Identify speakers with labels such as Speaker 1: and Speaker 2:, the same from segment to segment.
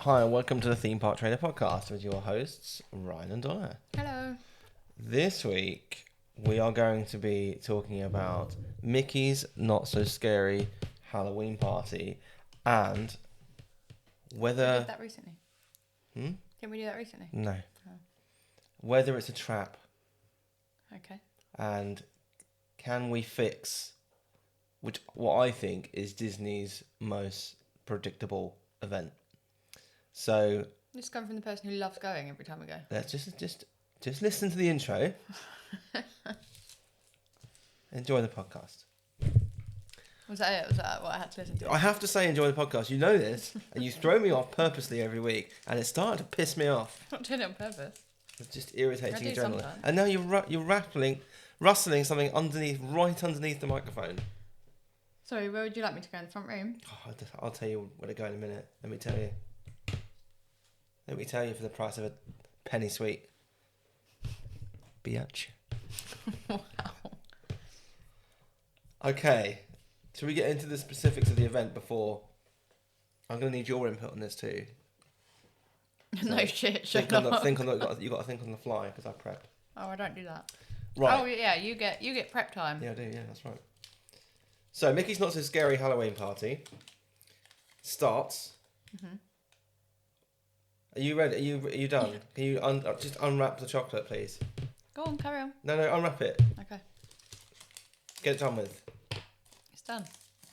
Speaker 1: Hi, and welcome to the Theme Park Trader Podcast with your hosts, Ryan and Donna.
Speaker 2: Hello.
Speaker 1: This week, we are going to be talking about Mickey's Not So Scary Halloween Party and whether...
Speaker 2: We did that recently. Didn't we do that recently?
Speaker 1: No.
Speaker 2: Oh.
Speaker 1: Whether it's a trap
Speaker 2: Okay.
Speaker 1: and can we fix, what I think is Disney's most predictable event. So
Speaker 2: This comes from the person who loves going every time we go.
Speaker 1: let's just listen to the intro. Enjoy the podcast.
Speaker 2: Was that it? Was that what I had to listen to?
Speaker 1: I have to say, enjoy the podcast. You know this, and you throw me off purposely every week, and it's starting to piss me off.
Speaker 2: I'm not doing it on purpose.
Speaker 1: It's just irritating
Speaker 2: I do
Speaker 1: generally.
Speaker 2: sometimes.
Speaker 1: And now you're rustling something right underneath the microphone.
Speaker 2: Sorry, where would you like me to go? In the front room?
Speaker 1: Oh, I'll tell you where to go in a minute. Let me tell you. For the price of a penny sweet. Biatch.
Speaker 2: Wow.
Speaker 1: Okay. Should we get into the specifics of the event before? I'm going to need your input on this too.
Speaker 2: No
Speaker 1: So,
Speaker 2: shit,
Speaker 1: You've
Speaker 2: shut
Speaker 1: got
Speaker 2: up.
Speaker 1: to think on the fly because I prepped.
Speaker 2: Oh, I don't do that.
Speaker 1: Right.
Speaker 2: Oh, yeah, you get prep time.
Speaker 1: Yeah, I do. Yeah, that's right. So, Mickey's Not So Scary Halloween Party starts.
Speaker 2: Mm-hmm.
Speaker 1: Are you ready? Are you done? Can you just unwrap the chocolate, please?
Speaker 2: Go on, carry on.
Speaker 1: No, unwrap it.
Speaker 2: Okay.
Speaker 1: Get it done with.
Speaker 2: It's done.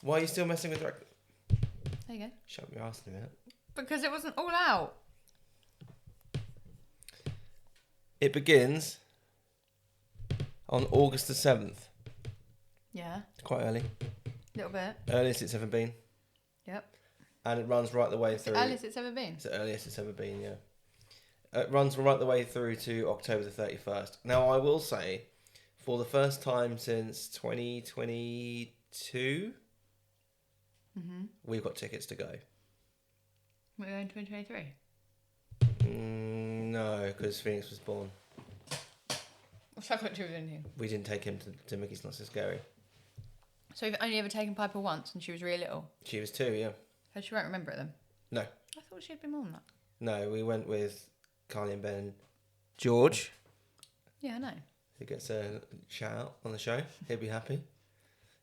Speaker 1: Why are you still messing with the...
Speaker 2: There you go.
Speaker 1: Shut your ass in a minute.
Speaker 2: Because it wasn't all out.
Speaker 1: It begins on August the 7th.
Speaker 2: Yeah.
Speaker 1: Quite early.
Speaker 2: A little bit.
Speaker 1: Earliest it's ever been.
Speaker 2: Yep.
Speaker 1: And it runs right the way through.
Speaker 2: The earliest it's ever been.
Speaker 1: It's the earliest it's ever been, yeah. It runs right the way through to October the 31st. Now, I will say, for the first time since 2022, we've got tickets to go.
Speaker 2: We're going 2023.
Speaker 1: No, because Phoenix was born.
Speaker 2: What's that got to do with anything?
Speaker 1: We didn't take him to Mickey's Not So Scary.
Speaker 2: So you've only ever taken Piper once and she was really little?
Speaker 1: She was 2, yeah.
Speaker 2: So she won't remember it then?
Speaker 1: No.
Speaker 2: I thought she'd been more than that.
Speaker 1: No, we went with Carly and Ben. George,
Speaker 2: Yeah, I know.
Speaker 1: who gets a shout out on the show. He'll be happy.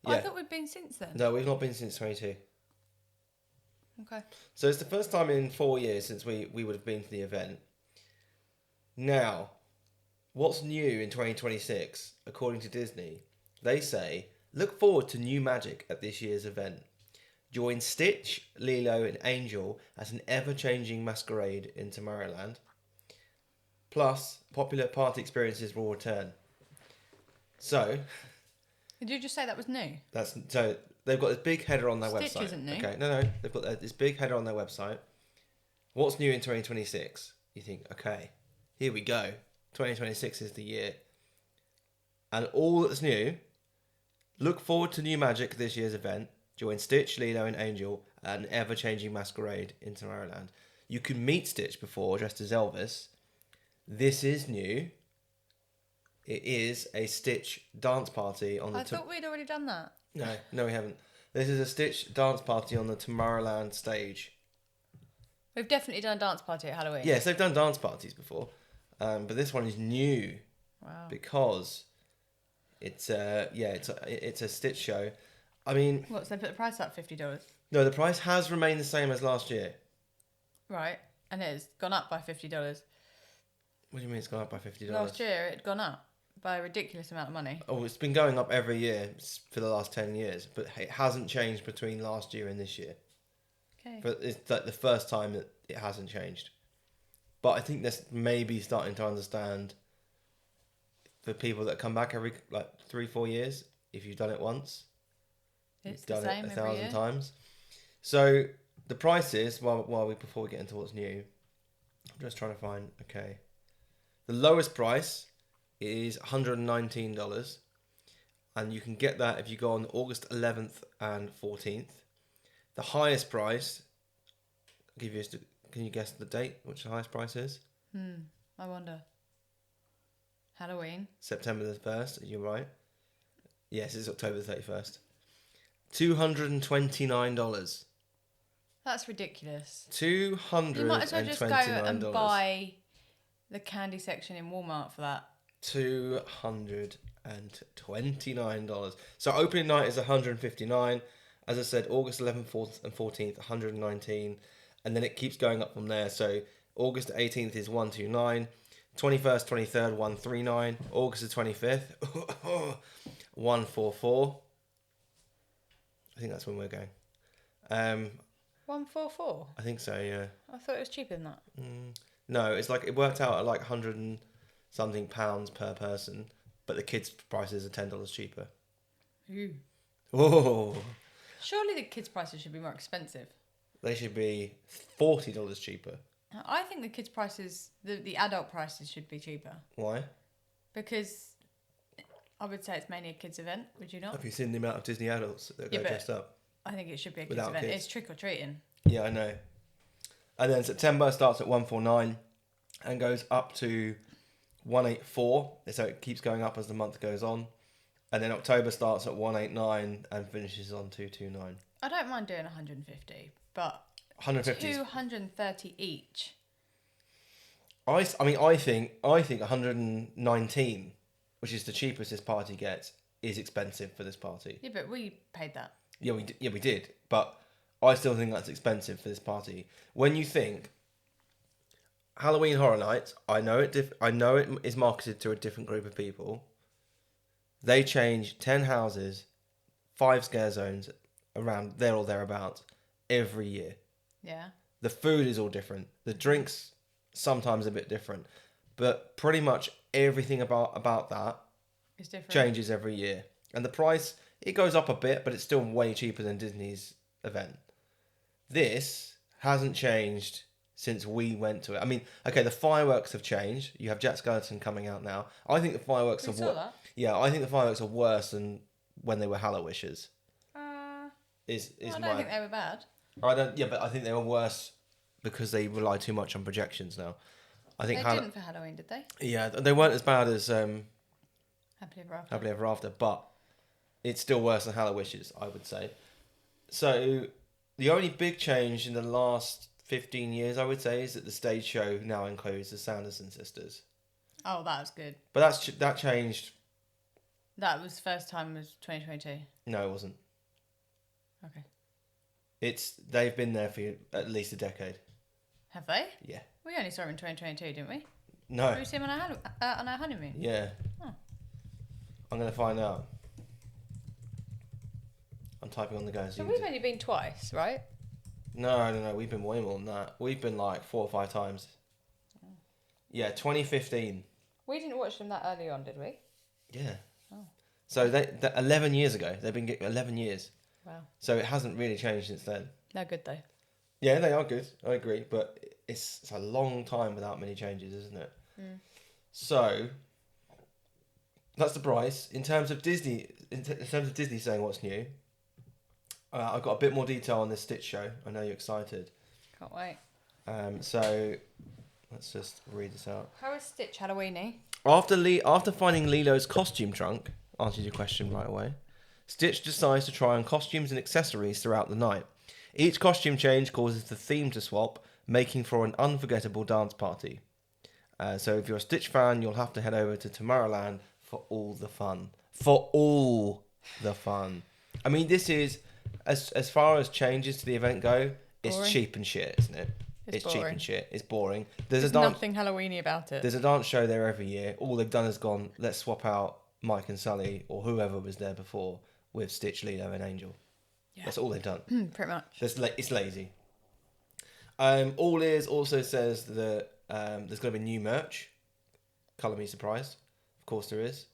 Speaker 2: Oh, I thought we'd been since then.
Speaker 1: No, we've not been since 22.
Speaker 2: Okay.
Speaker 1: So it's the first time in 4 years since we would have been to the event. Now, what's new in 2026, according to Disney? They say, look forward to new magic at this year's event. Join Stitch, Lilo and Angel as an ever-changing masquerade in Tomorrowland. Plus, popular party experiences will return. So...
Speaker 2: Did you just say that was new?
Speaker 1: So they've got this big header on their website.
Speaker 2: Stitch isn't new.
Speaker 1: Okay, no, they've got this big header on their website. What's new in 2026? You think, okay, here we go. 2026 is the year. And all that's new, look forward to new magic this year's event. Join Stitch, Lilo and Angel at an ever-changing masquerade in Tomorrowland. You could meet Stitch before dressed as Elvis. This is new. It is a Stitch dance party on the...
Speaker 2: I thought we'd already done that.
Speaker 1: No, we haven't. This is a Stitch dance party on the Tomorrowland stage.
Speaker 2: We've definitely done a dance party at Halloween.
Speaker 1: Yes, they've done dance parties before, but this one is new.
Speaker 2: Wow.
Speaker 1: Because it's a Stitch show. I mean,
Speaker 2: What, so they put the price up $50?
Speaker 1: no, the price has remained the same as last year.
Speaker 2: Right. And it has gone up by $50.
Speaker 1: What do you mean it's gone up by $50?
Speaker 2: Last year it had gone up by a ridiculous amount of money.
Speaker 1: Oh, it's been going up every year for the last 10 years, but it hasn't changed between last year and this year.
Speaker 2: Okay.
Speaker 1: But it's like the first time that it hasn't changed. But I think that's maybe starting to understand for people that come back every 3-4 years. If you've done it once,
Speaker 2: It's
Speaker 1: you've done
Speaker 2: the same
Speaker 1: it
Speaker 2: every
Speaker 1: 1,000
Speaker 2: year.
Speaker 1: times. So the prices, before we get into what's new, I'm just trying to find. Okay, the lowest price is $119, and you can get that if you go on August 11th and 14th. The highest price, I'll give you. Can you guess the date? Which the highest price is?
Speaker 2: I wonder. Halloween.
Speaker 1: September the 1st. You're right. Yes, it's October the 31st. $229.
Speaker 2: That's ridiculous.
Speaker 1: $229.
Speaker 2: You might as well just go and buy the candy section in Walmart for that.
Speaker 1: $229. So opening night is $159. As I said, August 11th, 4th and 14th, $119. And then it keeps going up from there. So August 18th is $129. 21st, 23rd, $139. August the 25th, $144. I think that's when we're going.
Speaker 2: 144.
Speaker 1: I think so, yeah.
Speaker 2: I thought it was cheaper than that.
Speaker 1: No, it's like it worked out at like 100 and something pounds per person, but the kids' prices are $10 cheaper.
Speaker 2: Ooh.
Speaker 1: Oh,
Speaker 2: Surely the kids' prices should be more expensive.
Speaker 1: they should be $40 cheaper.
Speaker 2: I think the kids' prices, the adult prices should be cheaper.
Speaker 1: Why?
Speaker 2: Because I would say it's mainly a kids' event, would you not?
Speaker 1: Have you seen the amount of Disney adults that go dressed up?
Speaker 2: I think it should be a kids'
Speaker 1: Without
Speaker 2: event.
Speaker 1: kids.
Speaker 2: It's trick or treating.
Speaker 1: Yeah, I know. And then September starts at 149 and goes up to 184. So it keeps going up as the month goes on. And then October starts at 189 and finishes on 229.
Speaker 2: I don't mind doing 150, but
Speaker 1: 150.
Speaker 2: 230 each.
Speaker 1: I think 119, which is the cheapest this party gets, is expensive for this party.
Speaker 2: Yeah, but we paid that.
Speaker 1: Yeah, we did. But I still think that's expensive for this party. When you think Halloween Horror Nights, I know it is marketed to a different group of people. They change 10 houses, 5 scare zones around there or thereabouts every year.
Speaker 2: Yeah.
Speaker 1: The food is all different. The drinks sometimes a bit different, but pretty much everything about that
Speaker 2: It's different.
Speaker 1: changes every year. And the price, it goes up a bit, but it's still way cheaper than Disney's event. This hasn't changed since we went to it. I mean, okay, the fireworks have changed. You have Jack Skellington coming out now. I think the fireworks
Speaker 2: We
Speaker 1: are
Speaker 2: saw that.
Speaker 1: Yeah, I think the fireworks are worse than when they were Hallowishers.
Speaker 2: I
Speaker 1: Is
Speaker 2: don't
Speaker 1: my
Speaker 2: think they were bad.
Speaker 1: Yeah, but I think they were worse because they rely too much on projections now. I think
Speaker 2: They didn't for Halloween, did they?
Speaker 1: Yeah, they weren't as bad as
Speaker 2: Happily Ever After.
Speaker 1: Happily Ever After, but it's still worse than Hallowishers, I would say. So the only big change in the last 15 years, I would say, is that the stage show now includes the Sanderson sisters.
Speaker 2: Oh, that was good.
Speaker 1: But that changed.
Speaker 2: That was the first time was 2022.
Speaker 1: No, it wasn't.
Speaker 2: Okay.
Speaker 1: They've been there for at least a decade.
Speaker 2: Have they?
Speaker 1: Yeah.
Speaker 2: We only saw them in 2022, didn't we?
Speaker 1: No.
Speaker 2: Did we see them on our honeymoon?
Speaker 1: Yeah.
Speaker 2: Oh.
Speaker 1: I'm going to find out. I'm typing on the go.
Speaker 2: So we've only been twice, right?
Speaker 1: No. We've been way more than that. We've been like 4 or 5 times.
Speaker 2: Oh.
Speaker 1: Yeah, 2015.
Speaker 2: We didn't watch them that early on, did we?
Speaker 1: Yeah.
Speaker 2: Oh.
Speaker 1: So they 11 years ago. They've been getting 11 years.
Speaker 2: Wow.
Speaker 1: So it hasn't really changed since then.
Speaker 2: They're good though.
Speaker 1: Yeah, they are good. I agree. But it's a long time without many changes, isn't it?
Speaker 2: Mm.
Speaker 1: So that's the price. In terms of Disney saying what's new, I've got a bit more detail on this Stitch show. I know you're excited.
Speaker 2: Can't wait.
Speaker 1: So let's just read this out.
Speaker 2: How is Stitch Halloweeny?
Speaker 1: After finding Lilo's costume trunk, answers your question right away, Stitch decides to try on costumes and accessories throughout the night. Each costume change causes the theme to swap, making for an unforgettable dance party. So if you're a Stitch fan, you'll have to head over to Tomorrowland for all the fun. For all the fun. I mean, this is, as far as changes to the event go, it's
Speaker 2: Boring.
Speaker 1: cheap and shit, isn't it? It's cheap
Speaker 2: boring.
Speaker 1: and shit. It's boring.
Speaker 2: There's nothing Halloweeny about it.
Speaker 1: There's a dance show there every year. All they've done is gone, let's swap out Mike and Sully or whoever was there before with Stitch, Lilo and Angel.
Speaker 2: Yeah.
Speaker 1: That's all they've done.
Speaker 2: Pretty much.
Speaker 1: It's lazy. All Ears also says that there's going to be new merch. Colour me surprised. Of course there is.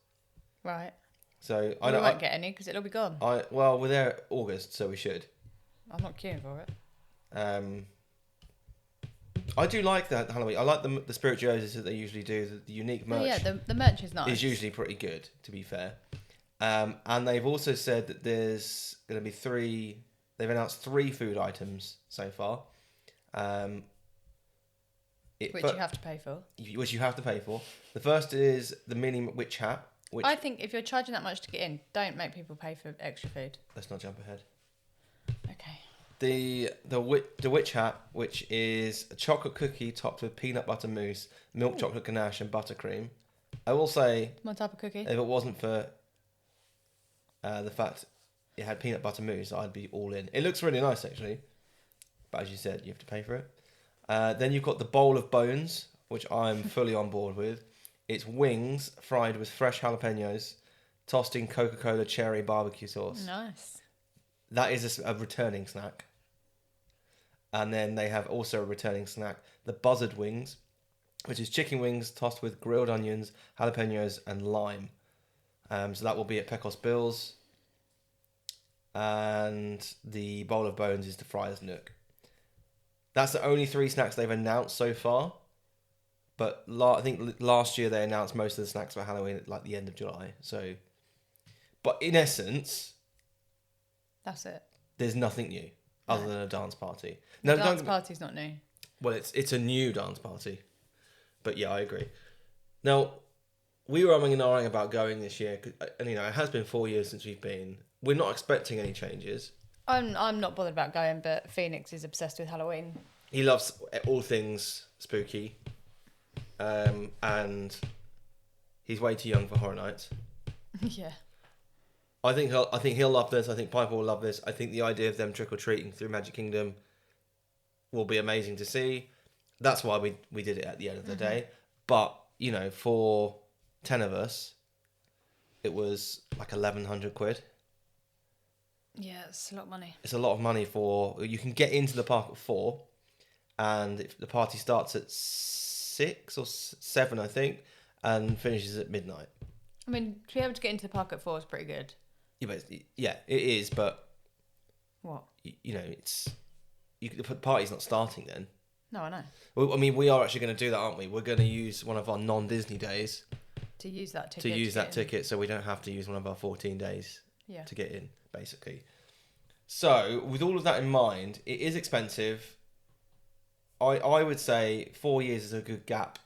Speaker 2: Right.
Speaker 1: So
Speaker 2: We won't get any because it'll be gone.
Speaker 1: Well, we're there August, so we should.
Speaker 2: I'm not queuing for it.
Speaker 1: I do like that Halloween. I like the spirituoses that they usually do. The unique merch.
Speaker 2: Oh, yeah, the merch is nice.
Speaker 1: Is usually pretty good, to be fair. And they've also said that there's going to be 3. They've announced 3 food items so far.
Speaker 2: Which you have to pay for.
Speaker 1: Which you have to pay for. The first is the mini witch hat. Which,
Speaker 2: I think if you're charging that much to get in, don't make people pay for extra food.
Speaker 1: let's not jump ahead.
Speaker 2: Okay.
Speaker 1: The witch hat, which is a chocolate cookie topped with peanut butter mousse, milk chocolate ganache, and buttercream. I will say,
Speaker 2: My type of cookie.
Speaker 1: if it wasn't for the fact it had peanut butter mousse, I'd be all in. It looks really nice, actually. But as you said, you have to pay for it. Then you've got the bowl of bones, which I'm fully on board with. It's wings fried with fresh jalapenos, tossed in Coca-Cola cherry barbecue sauce.
Speaker 2: Nice.
Speaker 1: That is a returning snack. And then they have also a returning snack, the buzzard wings, which is chicken wings tossed with grilled onions, jalapenos, and lime. So that will be at Pecos Bill's. And the bowl of bones is the Friar's Nook. That's the only 3 snacks they've announced so far. But I think last year they announced most of the snacks for Halloween at like the end of July. So, but in essence,
Speaker 2: that's it.
Speaker 1: There's nothing new other than a dance party.
Speaker 2: The dance party's not new.
Speaker 1: Well, it's a new dance party. But yeah, I agree. Now, we were umming and ahhing about going this year, and it has been 4 years since we've been. We're not expecting any changes.
Speaker 2: I'm not bothered about going, but Phoenix is obsessed with Halloween.
Speaker 1: He loves all things spooky, and he's way too young for Horror Nights.
Speaker 2: Yeah.
Speaker 1: I think he'll love this. I think Piper will love this. I think the idea of them trick or treating through Magic Kingdom will be amazing to see. That's why we did it at the end of the day. But for 10 of us, it was like 1,100 quid.
Speaker 2: Yeah, it's a lot of money.
Speaker 1: It's a lot of money you can get into the park at 4, and the party starts at 6 or 7, I think, and finishes at midnight.
Speaker 2: I mean, to be able to get into the park at 4 is pretty good.
Speaker 1: Yeah, it is, but
Speaker 2: what?
Speaker 1: The party's not starting then.
Speaker 2: No, I know.
Speaker 1: Well, I mean, we are actually going to do that, aren't we? We're going to use one of our non-Disney days
Speaker 2: to use that ticket.
Speaker 1: To use that ticket, so we don't have to use one of our 14 days to get in, basically. So, with all of that in mind, it is expensive. I would say 4 years is a good gap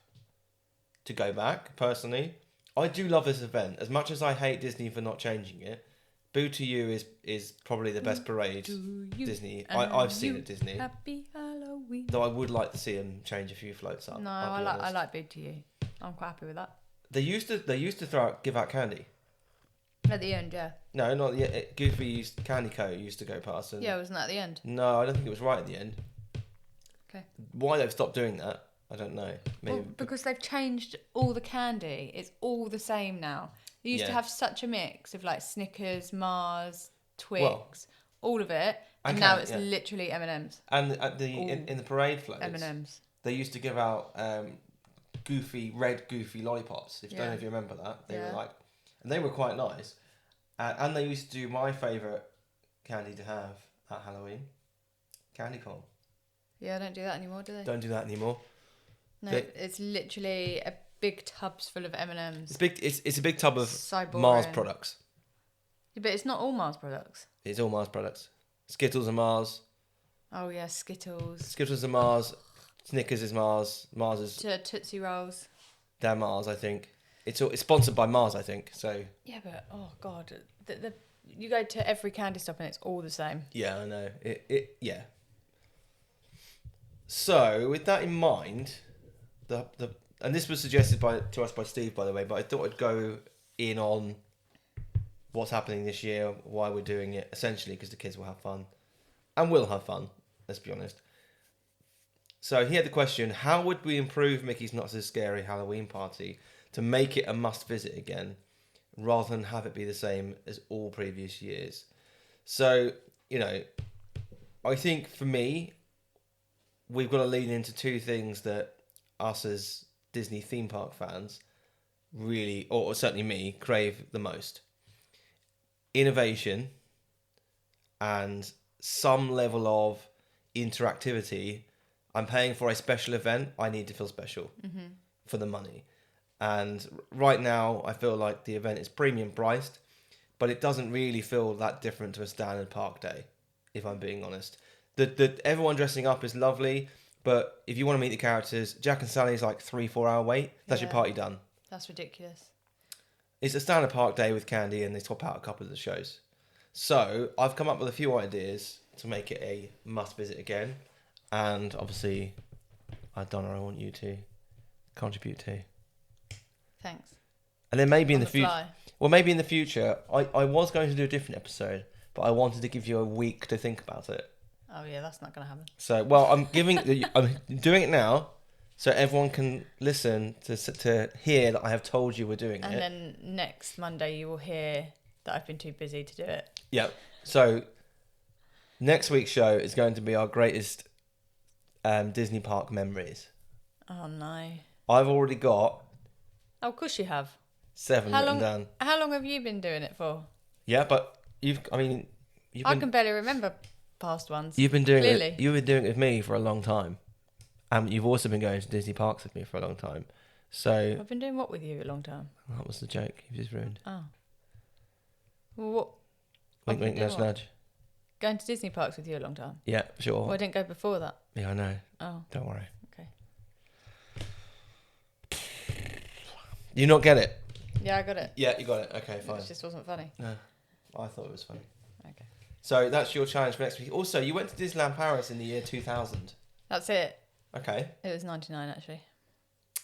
Speaker 1: to go back, personally. I do love this event. As much as I hate Disney for not changing it, Boo to You is probably the best parade Disney I've seen at Disney.
Speaker 2: Happy Halloween.
Speaker 1: Though I would like to see them change a few floats up.
Speaker 2: No, I like Boo to You. I'm quite happy with that.
Speaker 1: They used to give out candy.
Speaker 2: At the end, yeah.
Speaker 1: No, not yet. Candy Co. used to go past. And
Speaker 2: wasn't that at the end?
Speaker 1: No, I don't think it was right at the end.
Speaker 2: Okay.
Speaker 1: Why they've stopped doing that, I don't know. Maybe
Speaker 2: because they've changed all the candy. It's all the same now. You used to have such a mix of like Snickers, Mars, Twix, all of it, and now it's literally M&Ms.
Speaker 1: And at in the parade floats,
Speaker 2: M&Ms.
Speaker 1: They used to give out red goofy lollipops. Don't know if you remember that. They were quite nice. And they used to do my favourite candy to have at Halloween, candy corn.
Speaker 2: Yeah, don't do that anymore, do they?
Speaker 1: Don't do that anymore.
Speaker 2: No, it's literally a big tubs full of M&Ms.
Speaker 1: It's big. It's a big tub of
Speaker 2: Cyborg
Speaker 1: Mars products.
Speaker 2: Yeah, but it's not all Mars products.
Speaker 1: It's all Mars products. Skittles are Mars.
Speaker 2: Oh yeah, Skittles.
Speaker 1: Skittles are Mars. Snickers is Mars. Mars is
Speaker 2: Tootsie Rolls.
Speaker 1: They're Mars, I think. It's sponsored by Mars, I think. So
Speaker 2: yeah, but oh god, you go to every candy shop and it's all the same.
Speaker 1: Yeah, I know. Yeah. So with that in mind, and this was suggested to us by Steve, by the way, but I thought I'd go in on what's happening this year, why we're doing it, essentially because the kids will have fun, and will have fun. Let's be honest. So he had the question: how would we improve Mickey's Not So Scary Halloween Party to make it a must-visit again, rather than have it be the same as all previous years? So, I think for me, we've got to lean into 2 things that us as Disney theme park fans really, or certainly me, crave the most. Innovation and some level of interactivity. I'm paying for a special event. I need to feel special for the money. And right now, I feel like the event is premium priced, but it doesn't really feel that different to a standard park day, if I'm being honest. Everyone dressing up is lovely, but if you want to meet the characters, Jack and Sally's like 3-4 hour wait. That's your party done.
Speaker 2: That's ridiculous.
Speaker 1: It's a standard park day with candy, and they swap out a couple of the shows. So I've come up with a few ideas to make it a must visit again. And obviously, Donna, I want you to contribute to.
Speaker 2: Thanks.
Speaker 1: And then maybe in the future, maybe in the future, I was going to do a different episode, but I wanted to give you a week to think about it.
Speaker 2: Oh yeah, that's not going to happen.
Speaker 1: So, well, I'm doing it now, so everyone can listen to hear that I have told you we're doing it.
Speaker 2: And then next Monday you will hear that I've been too busy to do it.
Speaker 1: Yeah. So next week's show is going to be our greatest Disney park memories.
Speaker 2: Oh no.
Speaker 1: I've already got.
Speaker 2: Oh, of course you have.
Speaker 1: 7 written down.
Speaker 2: How long have you been doing it for?
Speaker 1: Yeah, but
Speaker 2: I can barely remember past ones.
Speaker 1: You've been doing it. You've been doing it with me for a long time, and you've also been going to Disney parks with me for a long time. So
Speaker 2: I've been doing what with you a long time?
Speaker 1: That was the joke. You just ruined.
Speaker 2: Oh. Well, what?
Speaker 1: Wink, wink, nudge, nudge.
Speaker 2: Going to Disney parks with you a long time?
Speaker 1: Yeah, sure.
Speaker 2: Well, I didn't go before that.
Speaker 1: Yeah, I know.
Speaker 2: Oh.
Speaker 1: Don't worry.
Speaker 2: Okay.
Speaker 1: You not get it?
Speaker 2: Yeah, I got it.
Speaker 1: Yeah, you got it. Okay, fine.
Speaker 2: It just wasn't funny.
Speaker 1: No, I thought it was funny.
Speaker 2: Okay.
Speaker 1: So that's your challenge for next week. Also, you went to Disneyland Paris in the year 2000.
Speaker 2: That's it.
Speaker 1: Okay.
Speaker 2: It was 99 actually.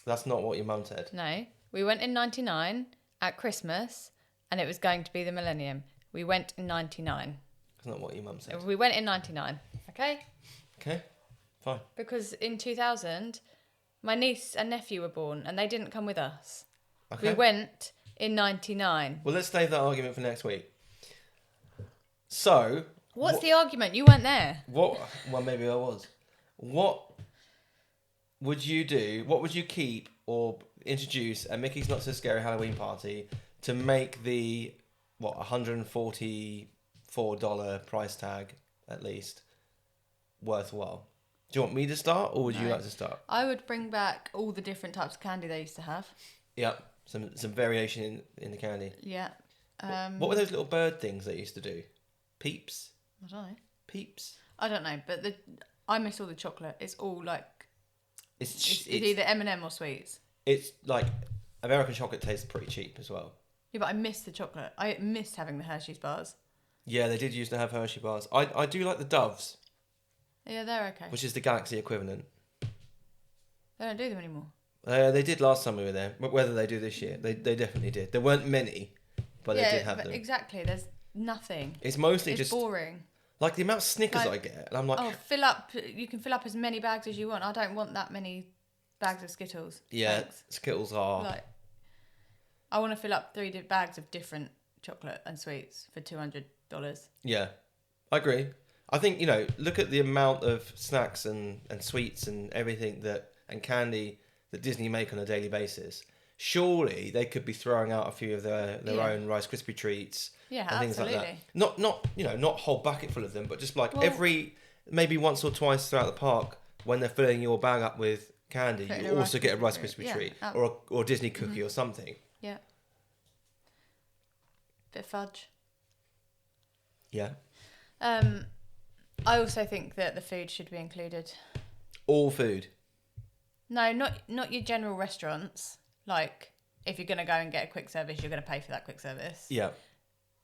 Speaker 1: That's not what your mum said.
Speaker 2: No. We went in 99 at Christmas and it was going to be the millennium. We went in 99.
Speaker 1: That's not what your mum said.
Speaker 2: We went in 99. Okay?
Speaker 1: Okay. Fine.
Speaker 2: Because in 2000, my niece and nephew were born and they didn't come with us.
Speaker 1: Okay.
Speaker 2: We went in 99.
Speaker 1: Well, let's save that argument for next week. So...
Speaker 2: What's the argument? You weren't there.
Speaker 1: Well, maybe I was. What would you do? What would you keep or introduce at Mickey's Not So Scary Halloween Party to make the, $144 price tag, at least, worthwhile? Do you want me to start or would you like to start?
Speaker 2: I would bring back all the different types of candy they used to have.
Speaker 1: Yep. Some variation in the candy.
Speaker 2: Yeah.
Speaker 1: What were those little bird things they used to do? Peeps?
Speaker 2: I don't know.
Speaker 1: Peeps?
Speaker 2: I don't know, but I miss all the chocolate. It's all like...
Speaker 1: It's
Speaker 2: either M&M or sweets.
Speaker 1: It's like... American chocolate tastes pretty cheap as well.
Speaker 2: Yeah, but I miss the chocolate. I missed having the Hershey's bars.
Speaker 1: Yeah, they did used to have Hershey bars. I do like the Doves.
Speaker 2: Yeah, they're okay.
Speaker 1: Which is the Galaxy equivalent.
Speaker 2: They don't do them anymore.
Speaker 1: They did last time we were there. But whether they do this year, they definitely did. There weren't many, but they did have them.
Speaker 2: Exactly. There's nothing.
Speaker 1: It's mostly just
Speaker 2: boring.
Speaker 1: Like the amount of Snickers I get, and I'm like,
Speaker 2: fill up. You can fill up as many bags as you want. I don't want that many bags of Skittles.
Speaker 1: Yeah,
Speaker 2: Thanks.
Speaker 1: Skittles are.
Speaker 2: Like, I want to fill up 3 bags of different chocolate and sweets for $200.
Speaker 1: Yeah, I agree. I think look at the amount of snacks and sweets and everything and candy that Disney make on a daily basis. Surely they could be throwing out a few of their own Rice Krispie treats and things like that. Not not a whole bucket full of them, but just like maybe once or twice throughout the park when they're filling your bag up with candy, you also get a Rice Krispie treat or a Disney cookie or something.
Speaker 2: Yeah. Bit of fudge.
Speaker 1: Yeah.
Speaker 2: I also think that the food should be included.
Speaker 1: All food.
Speaker 2: No, not your general restaurants. Like, if you're going to go and get a quick service, you're going to pay for that quick service.
Speaker 1: Yeah.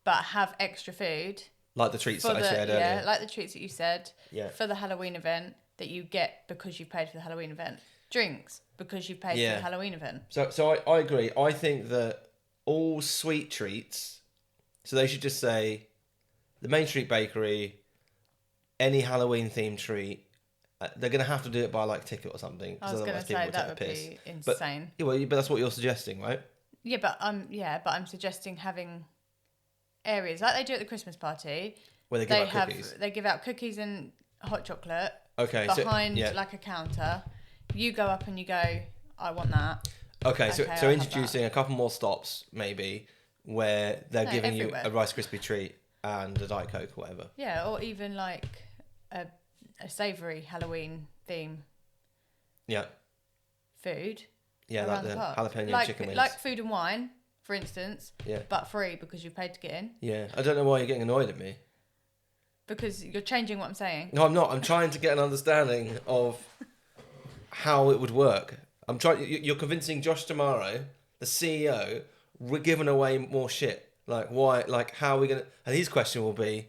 Speaker 2: But have extra food.
Speaker 1: Like the treats that I said earlier.
Speaker 2: Yeah, like the treats that you said.
Speaker 1: Yeah.
Speaker 2: For the Halloween event that you get because you've paid for the Halloween event. Drinks because you've paid for the Halloween event.
Speaker 1: So I agree. I think that all sweet treats, so they should just say the Main Street Bakery, any Halloween themed treat. They're going to have to do it by like ticket or something.
Speaker 2: I was going to say that would be insane.
Speaker 1: But that's what you're suggesting, right?
Speaker 2: Yeah, but I'm suggesting having areas like they do at the Christmas party
Speaker 1: where they give out cookies.
Speaker 2: They give out cookies and hot chocolate.
Speaker 1: Okay,
Speaker 2: behind like a counter. You go up and you go, I want that.
Speaker 1: Okay, so introducing a couple more stops maybe where they're giving you a Rice Krispie treat and a Diet Coke or whatever.
Speaker 2: Yeah, or even like a savoury Halloween theme.
Speaker 1: Yeah.
Speaker 2: Food.
Speaker 1: Yeah, like the jalapeno chicken wings.
Speaker 2: Like food and wine, for instance.
Speaker 1: Yeah.
Speaker 2: But free because you paid to get in.
Speaker 1: Yeah. I don't know why you're getting annoyed at me.
Speaker 2: Because you're changing what I'm saying.
Speaker 1: No, I'm not. I'm trying to get an understanding of how it would work. You're convincing Josh Tomorrow, the CEO, we're giving away more shit. Like, why? Like, how are we going to... And his question will be,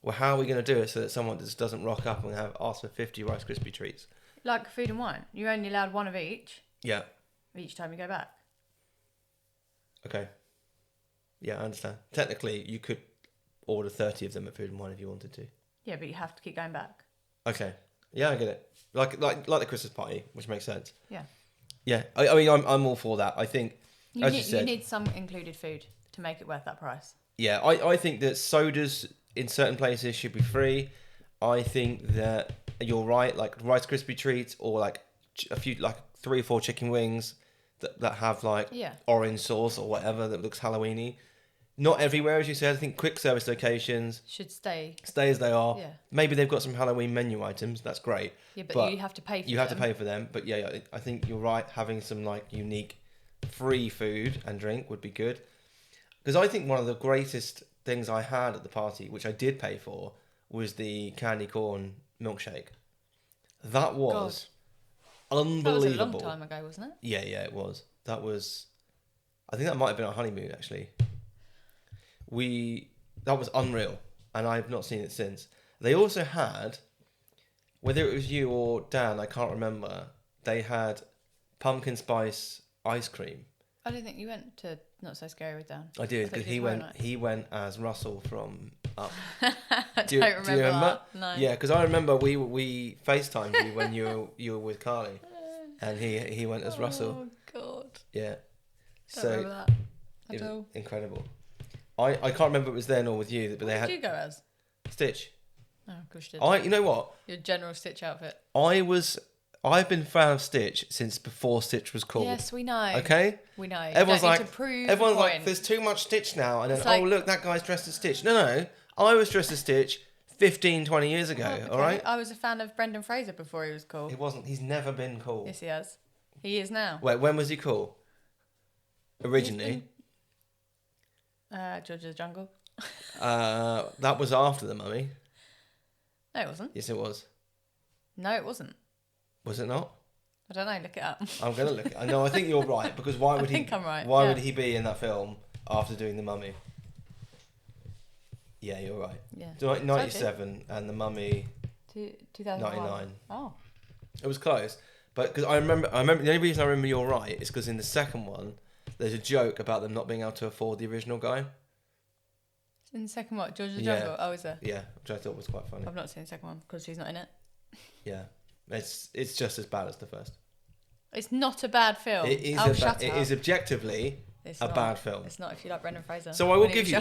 Speaker 1: well, how are we going to do it so that someone just doesn't rock up and ask for 50 Rice Krispie treats?
Speaker 2: Like Food and Wine. You're only allowed one of each.
Speaker 1: Yeah.
Speaker 2: Each time you go back.
Speaker 1: Okay. Yeah, I understand. Technically, you could order 30 of them at Food and Wine if you wanted to.
Speaker 2: Yeah, but you have to keep going back.
Speaker 1: Okay. Yeah, I get it. Like the Christmas party, which makes sense.
Speaker 2: Yeah.
Speaker 1: Yeah. I mean, I'm all for that. I think,
Speaker 2: you need some included food to make it worth that price.
Speaker 1: Yeah, I think that sodas in certain places should be free. I think that you're right, like Rice Krispie treats or like a few, like 3 or 4 chicken wings that have like orange sauce or whatever that looks Halloweeny. Not everywhere, as you said. I think quick service locations
Speaker 2: should stay
Speaker 1: as they are.
Speaker 2: Yeah.
Speaker 1: Maybe they've got some Halloween menu items. That's great.
Speaker 2: Yeah, but you have to pay for them.
Speaker 1: You have to pay for them. But yeah, I think you're right. Having some like unique free food and drink would be good. Because I think one of the greatest things I had at the party, which I did pay for, was the candy corn milkshake. That was unbelievable.
Speaker 2: That was a long time ago, wasn't it?
Speaker 1: Yeah, it was. That was... I think that might have been our honeymoon, actually. That was unreal, and I've not seen it since. They also had, whether it was you or Dan, I can't remember, they had pumpkin spice ice cream.
Speaker 2: I don't think you went to Not So Scary with Dan.
Speaker 1: I did, because he went as Russell from Up.
Speaker 2: Do you remember? That. No.
Speaker 1: Yeah, because I remember we FaceTimed you when you were with Carly, and he went as Russell.
Speaker 2: Oh God.
Speaker 1: Yeah.
Speaker 2: Don't remember that at all.
Speaker 1: Incredible. I can't remember if it was then or with you, but they had.
Speaker 2: What did you go as?
Speaker 1: Stitch.
Speaker 2: Oh, of course you did.
Speaker 1: You know what?
Speaker 2: Your general Stitch outfit.
Speaker 1: I've been a fan of Stitch since before Stitch was cool.
Speaker 2: Yes, we know.
Speaker 1: Okay?
Speaker 2: We know.
Speaker 1: Everyone's
Speaker 2: everyone's
Speaker 1: like, there's too much Stitch now. And then, look, that guy's dressed as Stitch. No. I was dressed as Stitch 15, 20 years ago, okay. All right?
Speaker 2: I was a fan of Brendan Fraser before he was cool.
Speaker 1: He wasn't. He's never been cool.
Speaker 2: Yes, he has. He is now.
Speaker 1: Wait, when was he cool? Originally?
Speaker 2: George of the Jungle.
Speaker 1: That was after The Mummy.
Speaker 2: No, it wasn't.
Speaker 1: Yes, it was.
Speaker 2: No, it wasn't.
Speaker 1: Was it not?
Speaker 2: I don't know. Look it up.
Speaker 1: I'm going to look it up. No, I think you're right. Because why would
Speaker 2: I think I'm right.
Speaker 1: Why would he be in that film after doing The Mummy? Yeah, you're right.
Speaker 2: Yeah.
Speaker 1: 97 and The Mummy...
Speaker 2: 2001.
Speaker 1: 99.
Speaker 2: Oh.
Speaker 1: It was close. But because I remember the only reason I remember you're right is because in the second one, there's a joke about them not being able to afford the original guy.
Speaker 2: In the second one, George of the Jungle? Oh, is there?
Speaker 1: Yeah, which I thought was quite funny.
Speaker 2: I've not seen the second one because he's not in it.
Speaker 1: Yeah. It's just as bad as the first.
Speaker 2: It's not a bad film.
Speaker 1: It is objectively a bad film.
Speaker 2: It's not if you like Brendan Fraser.
Speaker 1: So I will give you...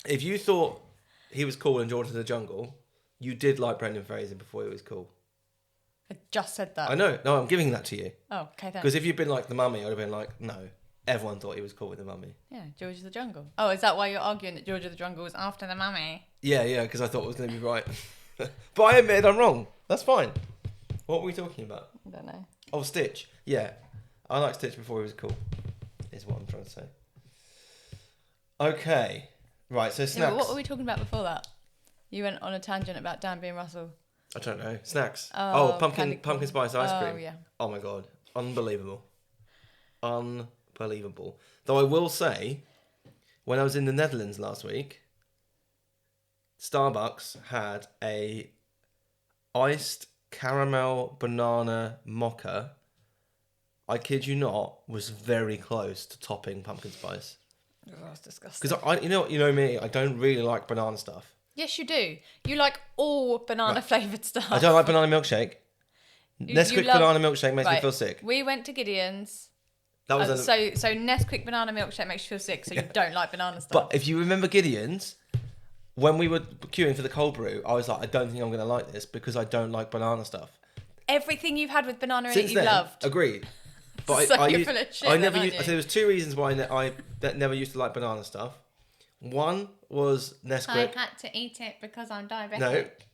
Speaker 1: If you thought he was cool in George of the Jungle, you did like Brendan Fraser before he was cool.
Speaker 2: I just said that.
Speaker 1: I know. No, I'm giving that to you.
Speaker 2: Oh, okay, thanks.
Speaker 1: Because if you'd been like The Mummy, I'd have been like, no. Everyone thought he was cool with The Mummy.
Speaker 2: Yeah, George of the Jungle. Oh, is that why you're arguing that George of the Jungle was after The Mummy?
Speaker 1: Yeah, because I thought it was going to be right. But I admitted I'm wrong. That's fine. What were we talking about?
Speaker 2: I don't know.
Speaker 1: Oh, Stitch. Yeah. I liked Stitch before he was cool, is what I'm trying to say. Okay. Right, so snacks.
Speaker 2: Yeah, what were we talking about before that? You went on a tangent about Dan being Russell.
Speaker 1: I don't know. Snacks. Oh, pumpkin spice ice cream.
Speaker 2: Oh, yeah.
Speaker 1: Oh, my God. Unbelievable. Unbelievable. Though I will say, when I was in the Netherlands last week, Starbucks had a iced caramel banana mocha. I kid you not, was very close to topping pumpkin spice.
Speaker 2: Oh, that's disgusting.
Speaker 1: Because you know me, I don't really like banana stuff.
Speaker 2: Yes, you do. You like all banana flavoured stuff.
Speaker 1: I don't like banana milkshake. Nesquik banana milkshake makes me feel sick.
Speaker 2: We went to Gideon's.
Speaker 1: That was
Speaker 2: so Nesquik banana milkshake makes you feel sick, so you don't like banana stuff.
Speaker 1: But if you remember Gideon's, when we were queuing for the cold brew, I was like, I don't think I'm going to like this because I don't like banana stuff.
Speaker 2: Everything you've had with banana in it, you loved.
Speaker 1: Agreed. But
Speaker 2: so you're full of shit.
Speaker 1: I never used. So there was 2 reasons why I never used to like banana stuff. One was Nesquik.
Speaker 2: I had to eat it because I'm diabetic.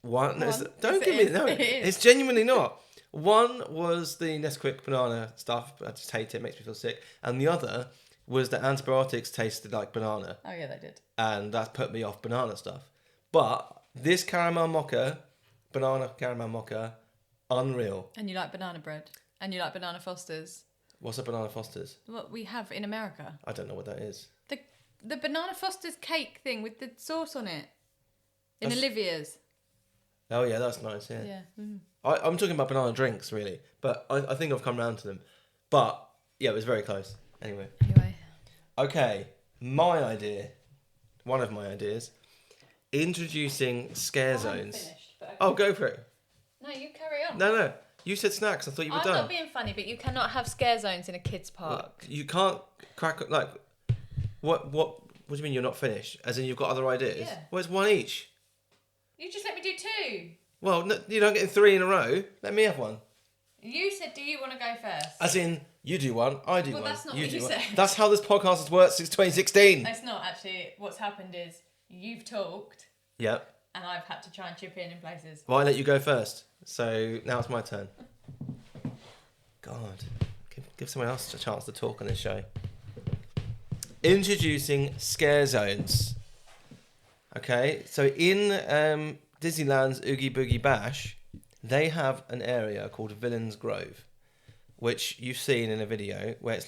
Speaker 1: No, don't give me no. It's genuinely not. One was the Nesquik banana stuff. I just hate it. It makes me feel sick. And the other was that antibiotics tasted like banana.
Speaker 2: Oh yeah, they did.
Speaker 1: And that put me off banana stuff. But this banana caramel mocha, unreal.
Speaker 2: And you like banana bread. And you like banana Fosters.
Speaker 1: What's a banana Fosters?
Speaker 2: What we have in America.
Speaker 1: I don't know what that is.
Speaker 2: The banana Fosters cake thing with the sauce on it. In Olivia's.
Speaker 1: Oh yeah, that's nice. Yeah.
Speaker 2: Yeah. Mm.
Speaker 1: I'm talking about banana drinks really, but I think I've come round to them. But yeah, it was very close. Anyway. Okay, my idea. One of my ideas. Introducing scare zones.
Speaker 2: Finished, okay.
Speaker 1: Oh, go for it.
Speaker 2: No, you carry on.
Speaker 1: No. You said snacks. I thought you were done.
Speaker 2: I'm not being funny, but you cannot have scare zones in a kids' park.
Speaker 1: You can't crack like. What do you mean you're not finished? As in you've got other ideas?
Speaker 2: Yeah.
Speaker 1: Well, it's one each.
Speaker 2: You just let me do 2.
Speaker 1: Well, no, you don't get 3 in a row. Let me have one.
Speaker 2: You said, do you want to go first?
Speaker 1: As in, you do one, I do one.
Speaker 2: Well, that's not what you said.
Speaker 1: That's how this podcast has worked since 2016.
Speaker 2: It's not actually. What's happened is you've talked.
Speaker 1: Yep.
Speaker 2: And I've had to try and chip in places.
Speaker 1: Well, I let you go first. So now it's my turn. God. Give someone else a chance to talk on this show. Introducing scare zones. Okay, so in Disneyland's Oogie Boogie Bash, they have an area called Villains Grove, which you've seen in a video where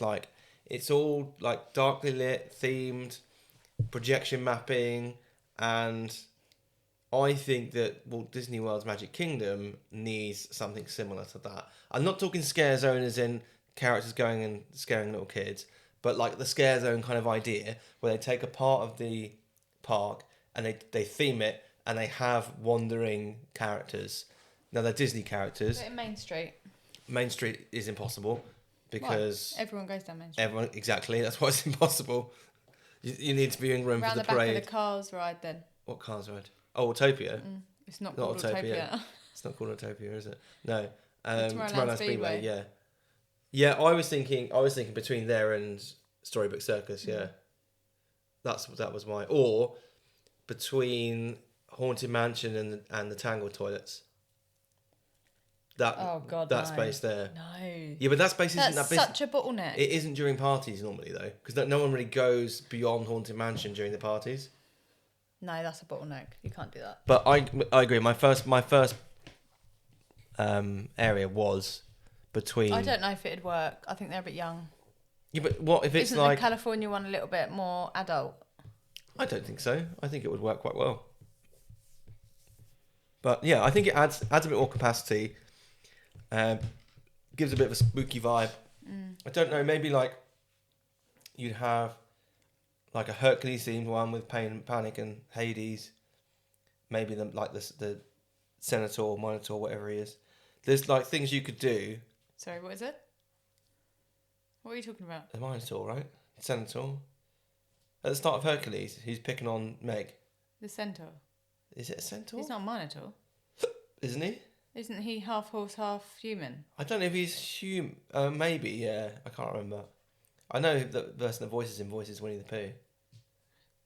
Speaker 1: it's all like darkly lit, themed, projection mapping, and I think that Walt Disney World's Magic Kingdom needs something similar to that. I'm not talking scare zone as in characters going and scaring little kids, but like the scare zone kind of idea where they take a part of the park and they theme it and they have wandering characters. Now they're Disney characters.
Speaker 2: But in Main Street.
Speaker 1: Main Street is impossible because
Speaker 2: everyone goes down Main Street.
Speaker 1: Everyone, exactly. That's why it's impossible. You need to be in room
Speaker 2: around
Speaker 1: for the
Speaker 2: back
Speaker 1: parade.
Speaker 2: of the Cars ride then.
Speaker 1: What Cars ride? Oh, Autopia.
Speaker 2: It's not called Autopia.
Speaker 1: It's not called Autopia, is it? No.
Speaker 2: Tomorrowland Speedway.
Speaker 1: Yeah. Yeah, I was thinking between there and Storybook Circus. Yeah. That was my, or between Haunted Mansion and the Tangled toilets. That space there.
Speaker 2: No.
Speaker 1: Yeah, but that space isn't that big.
Speaker 2: Such a bottleneck.
Speaker 1: It isn't during parties normally though, because no one really goes beyond Haunted Mansion during the parties.
Speaker 2: No, that's a bottleneck. You can't do that.
Speaker 1: But I agree. My first area was between.
Speaker 2: I don't know if it'd work. I think they're a bit young.
Speaker 1: Yeah, but what if it's
Speaker 2: Isn't the California one a little bit more adult?
Speaker 1: I don't think so. I think it would work quite well. But yeah, I think it adds a bit more capacity. Gives a bit of a spooky vibe. I don't know. Maybe like you'd have like a Hercules themed one with Pain, Panic, and Hades. Maybe the Senator, Minotaur, whatever he is. There's like things you could do.
Speaker 2: Sorry, what is it? What are you talking about?
Speaker 1: The Minotaur, right? Senator. At the start of Hercules, he's picking on Meg.
Speaker 2: The Centaur.
Speaker 1: Is it a centaur?
Speaker 2: He's not a Minotaur.
Speaker 1: Isn't he?
Speaker 2: Isn't he half horse, half human?
Speaker 1: I don't know if he's human. Maybe, yeah. I can't remember. I know the person that voices him voices Winnie the Pooh.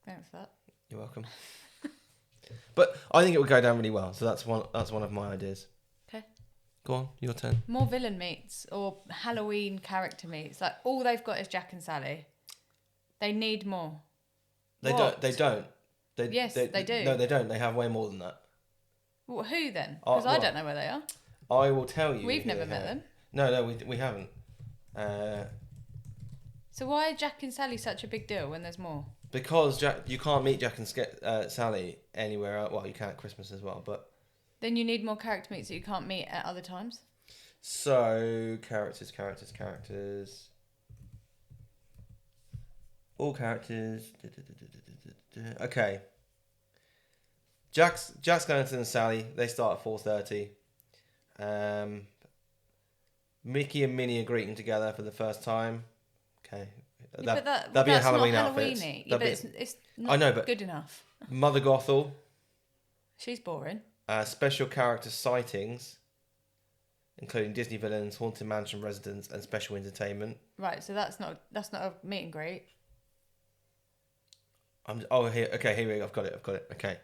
Speaker 2: Thanks for that.
Speaker 1: You're welcome. But I think it would go down really well. So that's one of my ideas.
Speaker 2: Okay.
Speaker 1: Go on, your turn.
Speaker 2: More villain meets or Halloween character meets. Like all they've got is Jack and Sally. They need more.
Speaker 1: They don't.
Speaker 2: Yes, they do.
Speaker 1: No, they don't. They have way more than that.
Speaker 2: Well, who then? Because I don't know where they are.
Speaker 1: I will tell you.
Speaker 2: We've never met them.
Speaker 1: No, we haven't.
Speaker 2: So why are Jack and Sally such a big deal when there's more?
Speaker 1: Because you can't meet Jack and Sally anywhere else. Well, you can at Christmas as well, but...
Speaker 2: Then you need more character meets that you can't meet at other times?
Speaker 1: So, characters. All characters. Okay. Jack's Skellington and Sally, they start at 4:30. Mickey and Minnie are greeting together for the first time. Okay.
Speaker 2: Yeah,
Speaker 1: that'd be a Halloween outfit.
Speaker 2: Yeah, but it's not good enough.
Speaker 1: Mother Gothel.
Speaker 2: She's boring.
Speaker 1: Special character sightings, including Disney villains, Haunted Mansion residents, and special entertainment.
Speaker 2: Right, so that's not a meet and greet.
Speaker 1: Here we go. I've got it. Okay.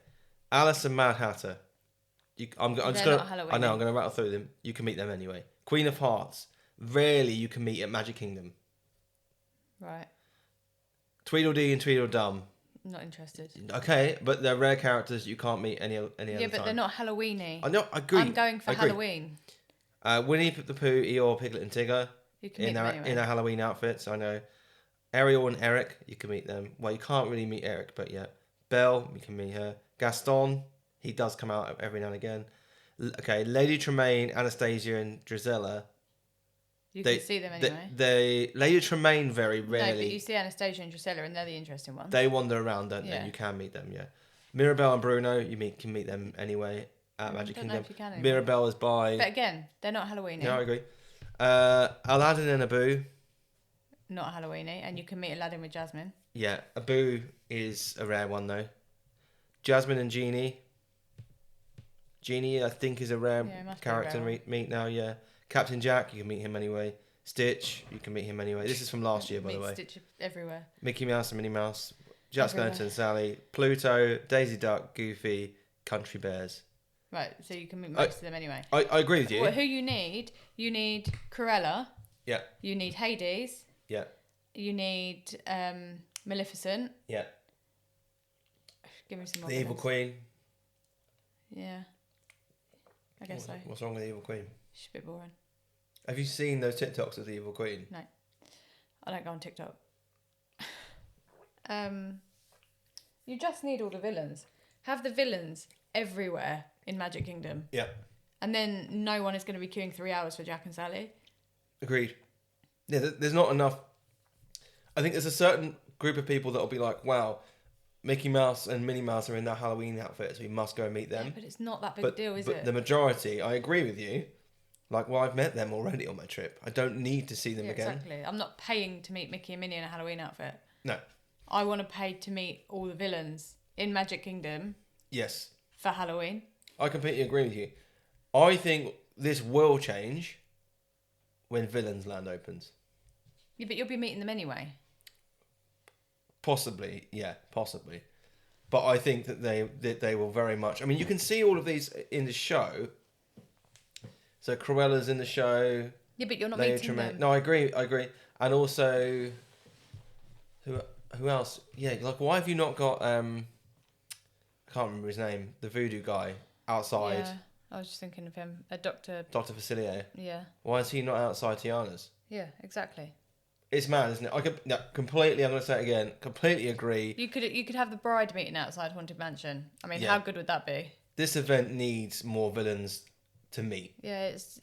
Speaker 1: Alice and Mad Hatter. I'm going to rattle through them. You can meet them anyway. Queen of Hearts. Rarely you can meet at Magic Kingdom.
Speaker 2: Right.
Speaker 1: Tweedledee and Tweedledum.
Speaker 2: Not interested.
Speaker 1: Okay, but they're rare characters you can't meet any other time.
Speaker 2: Yeah, but they're not Halloweeny.
Speaker 1: I know. I agree.
Speaker 2: I'm going for Halloween.
Speaker 1: Winnie the Pooh, Eeyore, Piglet, and Tigger.
Speaker 2: You can meet them anyway.
Speaker 1: In their Halloween outfits. I know. Ariel and Eric, you can meet them. Well, you can't really meet Eric, but yeah. Belle, you can meet her. Gaston, He does come out every now and again. Okay, Lady Tremaine, Anastasia, and Drizella.
Speaker 2: You can see them anyway.
Speaker 1: Lady Tremaine very rarely.
Speaker 2: No, but you see Anastasia and Drusilla, and they're the interesting ones.
Speaker 1: They wander around, don't they? You can meet them, yeah. Mirabelle and Bruno, you can meet them anyway at Magic Kingdom.
Speaker 2: Know if you can
Speaker 1: Mirabelle is by.
Speaker 2: But again, they're not Halloweeny.
Speaker 1: Yeah, I agree. Aladdin and Abu.
Speaker 2: Not Halloweeny, and you can meet Aladdin with Jasmine.
Speaker 1: Yeah, Abu is a rare one though. Jasmine and Genie. Genie, I think, is a rare character to meet now. Yeah, Captain Jack, you can meet him anyway. Stitch, you can meet him anyway. This is from last year, by the way.
Speaker 2: Stitch everywhere.
Speaker 1: Mickey Mouse and Minnie Mouse, Jack Skellington and Sally, Pluto, Daisy Duck, Goofy, Country Bears.
Speaker 2: Right, so you can meet most of them anyway.
Speaker 1: I agree with you.
Speaker 2: Well, who you need Cruella.
Speaker 1: Yeah.
Speaker 2: You need Hades.
Speaker 1: Yeah.
Speaker 2: You need Maleficent.
Speaker 1: Yeah.
Speaker 2: Give me some more.
Speaker 1: The Evil Queen.
Speaker 2: Yeah. I guess so.
Speaker 1: What's wrong with the Evil Queen?
Speaker 2: She's a bit boring.
Speaker 1: Have you seen those TikToks of the Evil Queen?
Speaker 2: No. I don't go on TikTok. You just need all the villains. Have the villains everywhere in Magic Kingdom.
Speaker 1: Yeah.
Speaker 2: And then no one is going to be queuing 3 hours for Jack and Sally.
Speaker 1: Agreed. Yeah, there's not enough. I think there's a certain group of people that will be like, wow, Mickey Mouse and Minnie Mouse are in their Halloween outfits. We must go meet them.
Speaker 2: Yeah, but it's not that big a deal, is it?
Speaker 1: But the majority, I agree with you. Like, well, I've met them already on my trip. I don't need to see them again.
Speaker 2: Exactly. I'm not paying to meet Mickey and Minnie in a Halloween outfit.
Speaker 1: No.
Speaker 2: I want to pay to meet all the villains in Magic Kingdom.
Speaker 1: Yes.
Speaker 2: For Halloween.
Speaker 1: I completely agree with you. I think this will change when Villains Land opens.
Speaker 2: Yeah, but you'll be meeting them anyway.
Speaker 1: Possibly, yeah, possibly. But I think that they will very much. I mean, you can see all of these in the show. So Cruella's in the show.
Speaker 2: Yeah, but you're not meeting them.
Speaker 1: No, I agree. And also, who else? Yeah, like why have you not got I can't remember his name, the voodoo guy outside.
Speaker 2: Yeah, I was just thinking of him, a Dr.
Speaker 1: Facilio.
Speaker 2: Yeah.
Speaker 1: Why is he not outside Tiana's?
Speaker 2: Yeah, exactly.
Speaker 1: It's mad, isn't it? Completely. I'm going to say it again. Completely agree.
Speaker 2: You could have the bride meeting outside Haunted Mansion. I mean, how good would that be?
Speaker 1: This event needs more villains to meet.
Speaker 2: Yeah, it's.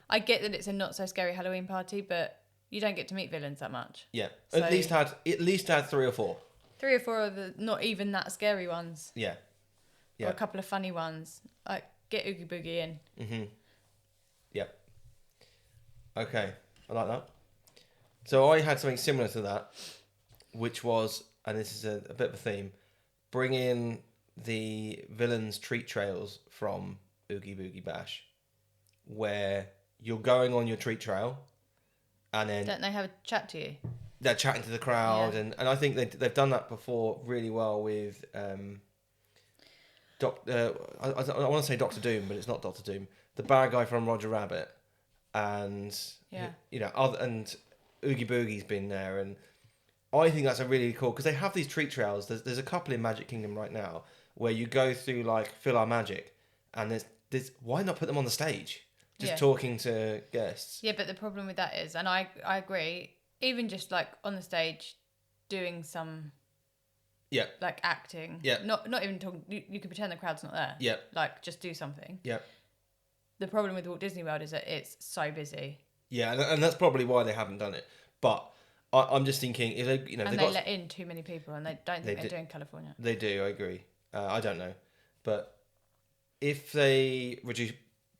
Speaker 2: I get that it's a not so scary Halloween party, but you don't get to meet villains that much.
Speaker 1: Yeah, so, at least had 3 or 4.
Speaker 2: 3 or 4 of the not even that scary ones.
Speaker 1: Yeah.
Speaker 2: Or a couple of funny ones. Like get Oogie Boogie in.
Speaker 1: Mhm. Yep. Okay, I like that. So I had something similar to that, which was, and this is a bit of a theme, bring in the villains' treat trails from Oogie Boogie Bash, where you're going on your treat trail, and then
Speaker 2: don't they have a chat to you?
Speaker 1: They're chatting to the crowd, and I think they've done that before really well with I want to say Doctor Doom, but it's not Doctor Doom. The bad guy from Roger Rabbit, and and Oogie Boogie's been there, and I think that's a really cool because they have these treat trails. There's a couple in Magic Kingdom right now where you go through like Fill Our Magic, and there's why not put them on the stage, just talking to guests.
Speaker 2: Yeah, but the problem with that is, and I agree, even just like on the stage, doing some.
Speaker 1: Yeah.
Speaker 2: Like acting.
Speaker 1: Yeah.
Speaker 2: Not even talking. You could pretend the crowd's not there.
Speaker 1: Yeah.
Speaker 2: Like just do something.
Speaker 1: Yeah.
Speaker 2: The problem with Walt Disney World is that it's so busy.
Speaker 1: Yeah, and that's probably why they haven't done it. But I'm just thinking if they,
Speaker 2: they let in too many people, and they don't think they do in California.
Speaker 1: They do. I agree. I don't know, but if they reduce,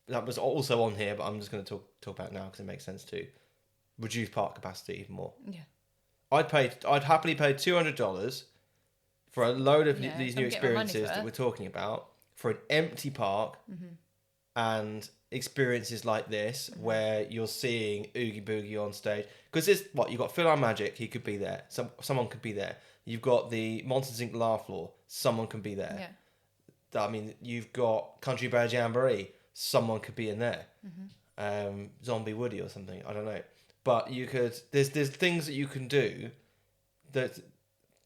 Speaker 1: that was also on here, but I'm just going to talk about it now because it makes sense too. Reduce park capacity even more.
Speaker 2: Yeah.
Speaker 1: I'd happily pay $200 for a load of these new experiences that we're talking about for an empty park, and experiences like this where you're seeing Oogie Boogie on stage. Because it's you've got Phil Our Magic, he could be there. Someone could be there. You've got the Monsters Inc. Laugh Floor, someone can be there. Yeah. I mean, you've got Country Bear Jamboree, someone could be in there. Zombie Woody or something, I don't know. But you could, there's things that you can do that.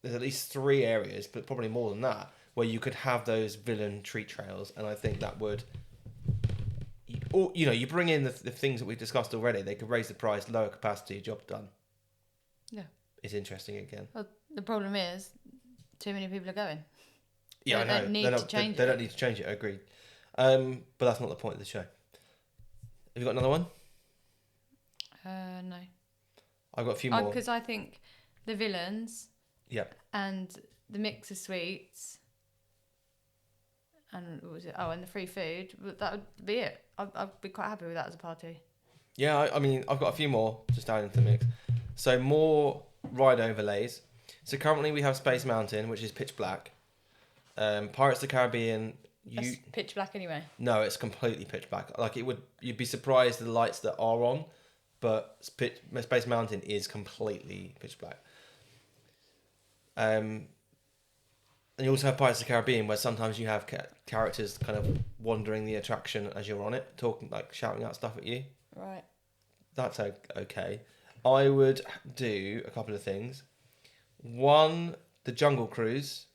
Speaker 1: There's at least 3 areas, but probably more than that, where you could have those villain treat trails, and I think that would, you bring in the things that we discussed already. They could raise the price, lower capacity, job done. Yeah, it's interesting again.
Speaker 2: Well, the problem is, too many people are going.
Speaker 1: Yeah, I know.
Speaker 2: Don't need to change it.
Speaker 1: They don't need to change it. I agree. But that's not the point of the show. Have you got another one?
Speaker 2: No.
Speaker 1: I've got a few more.
Speaker 2: Because I think the villains.
Speaker 1: Yeah.
Speaker 2: And the mix of sweets. And what was it? Oh, and the free food. That would be it. I'd be quite happy with that as a party.
Speaker 1: Yeah, I mean, I've got a few more just down into the mix. So more ride overlays. So currently we have Space Mountain, which is pitch black. Pirates of the Caribbean.
Speaker 2: It's pitch black anyway.
Speaker 1: No, it's completely pitch black. Like you'd be surprised at the lights that are on, but Space Mountain is completely pitch black. And you also have Pirates of the Caribbean, where sometimes you have characters kind of wandering the attraction as you're on it, talking, like shouting out stuff at you.
Speaker 2: Right.
Speaker 1: That's okay. I would do a couple of things. One, the Jungle Cruise.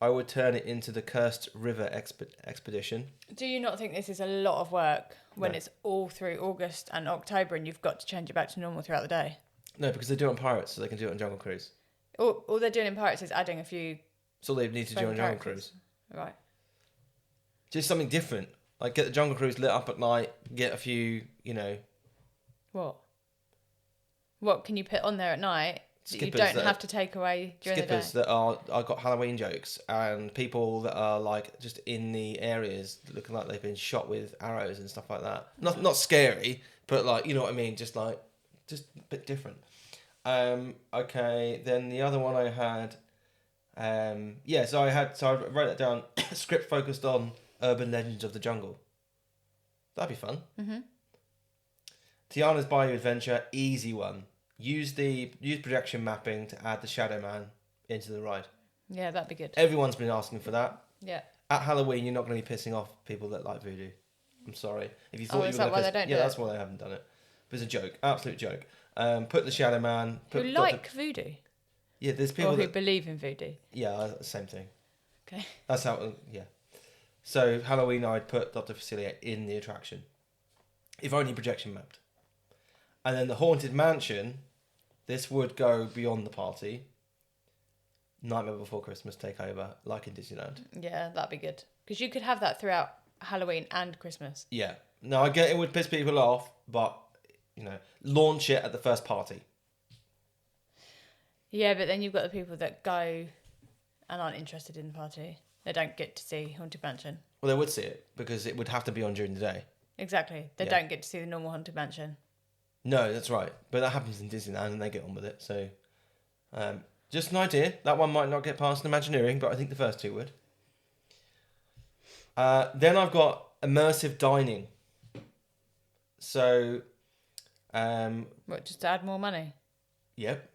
Speaker 1: I would turn it into the Cursed River Expedition.
Speaker 2: Do you not think this is a lot of work when it's all through August and October and you've got to change it back to normal throughout the day?
Speaker 1: No, because they do it on Pirates, so they can do it on Jungle Cruise.
Speaker 2: All they're doing in Pirates is adding a few...
Speaker 1: That's all they need to do on Jungle Cruise.
Speaker 2: Right.
Speaker 1: Just something different. Like, get the Jungle Cruise lit up at night, get a few,
Speaker 2: What? What can you put on there at night that you don't have to take away during the day?
Speaker 1: Skippers that are got Halloween jokes, and people that are, like, just in the areas looking like they've been shot with arrows and stuff like that. Not scary, but, like, you know what I mean? Just a bit different. Okay, then the other one I had... so I wrote that down. Script focused on urban legends of the jungle. That'd be fun.
Speaker 2: Mm-hmm.
Speaker 1: Tiana's Bayou Adventure, easy one. Use projection mapping to add the Shadow Man into the ride.
Speaker 2: Yeah, that'd be good.
Speaker 1: Everyone's been asking for that.
Speaker 2: Yeah.
Speaker 1: At Halloween, you're not going to be pissing off people that like voodoo. I'm sorry. If you thought
Speaker 2: is that why they don't do it?
Speaker 1: Yeah, that's why they haven't done it. But it's a joke, absolute joke. Put the Shadow Man.
Speaker 2: Who like voodoo?
Speaker 1: Yeah, there's people
Speaker 2: who believe in voodoo.
Speaker 1: Yeah, same thing.
Speaker 2: Okay.
Speaker 1: That's how. Yeah. So Halloween, I'd put Dr. Facilier in the attraction, if only projection mapped. And then the Haunted Mansion, this would go beyond the party. Nightmare Before Christmas Takeover, like in Disneyland.
Speaker 2: Yeah, that'd be good. Because you could have that throughout Halloween and Christmas.
Speaker 1: Yeah. No, I get it would piss people off, but, launch it at the first party.
Speaker 2: Yeah, but then you've got the people that go and aren't interested in the party. They don't get to see Haunted Mansion.
Speaker 1: Well, they would see it, because it would have to be on during the day.
Speaker 2: Exactly. They don't get to see the normal Haunted Mansion.
Speaker 1: No, that's right. But that happens in Disneyland and they get on with it. So, just an idea. That one might not get past Imagineering, but I think the first two would. Then I've got immersive dining. So...
Speaker 2: what, just to add more money?
Speaker 1: Yep.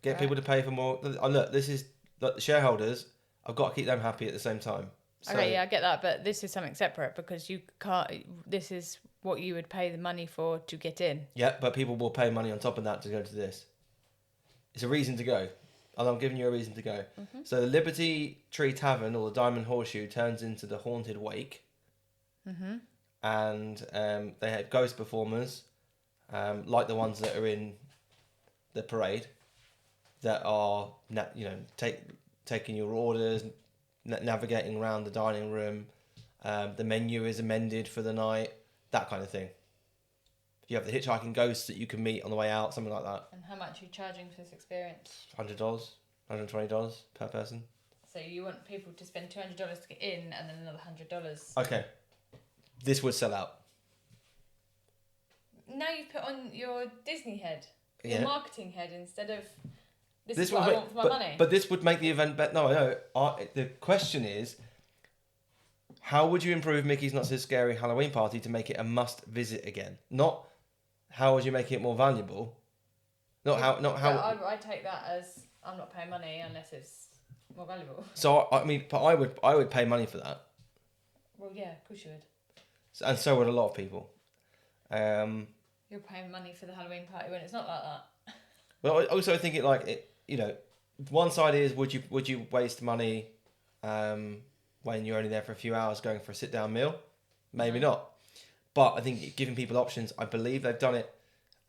Speaker 1: Get people to pay for more... look, this is... Look, the shareholders, I've got to keep them happy at the same time. So,
Speaker 2: okay, yeah, I get that, but this is something separate because you can't... This is what you would pay the money for to get in.
Speaker 1: Yeah, but people will pay money on top of that to go to this. It's a reason to go. And I'm giving you a reason to go. Mm-hmm. So the Liberty Tree Tavern, or the Diamond Horseshoe, turns into the Haunted Wake.
Speaker 2: Mm-hmm.
Speaker 1: And they have ghost performers, like the ones that are in the parade, that are, taking your orders, navigating around the dining room. The menu is amended for the night, that kind of thing. You have the hitchhiking ghosts that you can meet on the way out, something like that.
Speaker 2: And how much are you charging for this experience?
Speaker 1: $100, $120 per person.
Speaker 2: So you want people to spend $200 to get in and then another $100.
Speaker 1: Okay. This would sell out.
Speaker 2: Now you've put on your Disney head, your marketing head, instead of this is
Speaker 1: what
Speaker 2: I want for my money.
Speaker 1: But this would make the event better. No, I know. The question is, how would you improve Mickey's Not So Scary Halloween Party to make it a must-visit again? Not how would you make it more valuable. Not how.
Speaker 2: I take that as I'm not paying money unless it's more valuable.
Speaker 1: So but I would pay money for that.
Speaker 2: Well, yeah, of course you would.
Speaker 1: And so would a lot of people.
Speaker 2: You're paying money for the Halloween party when it's not like that.
Speaker 1: Well, I also think one side is would you waste money when you're only there for a few hours going for a sit down meal? Maybe not. But I think giving people options, I believe they've done it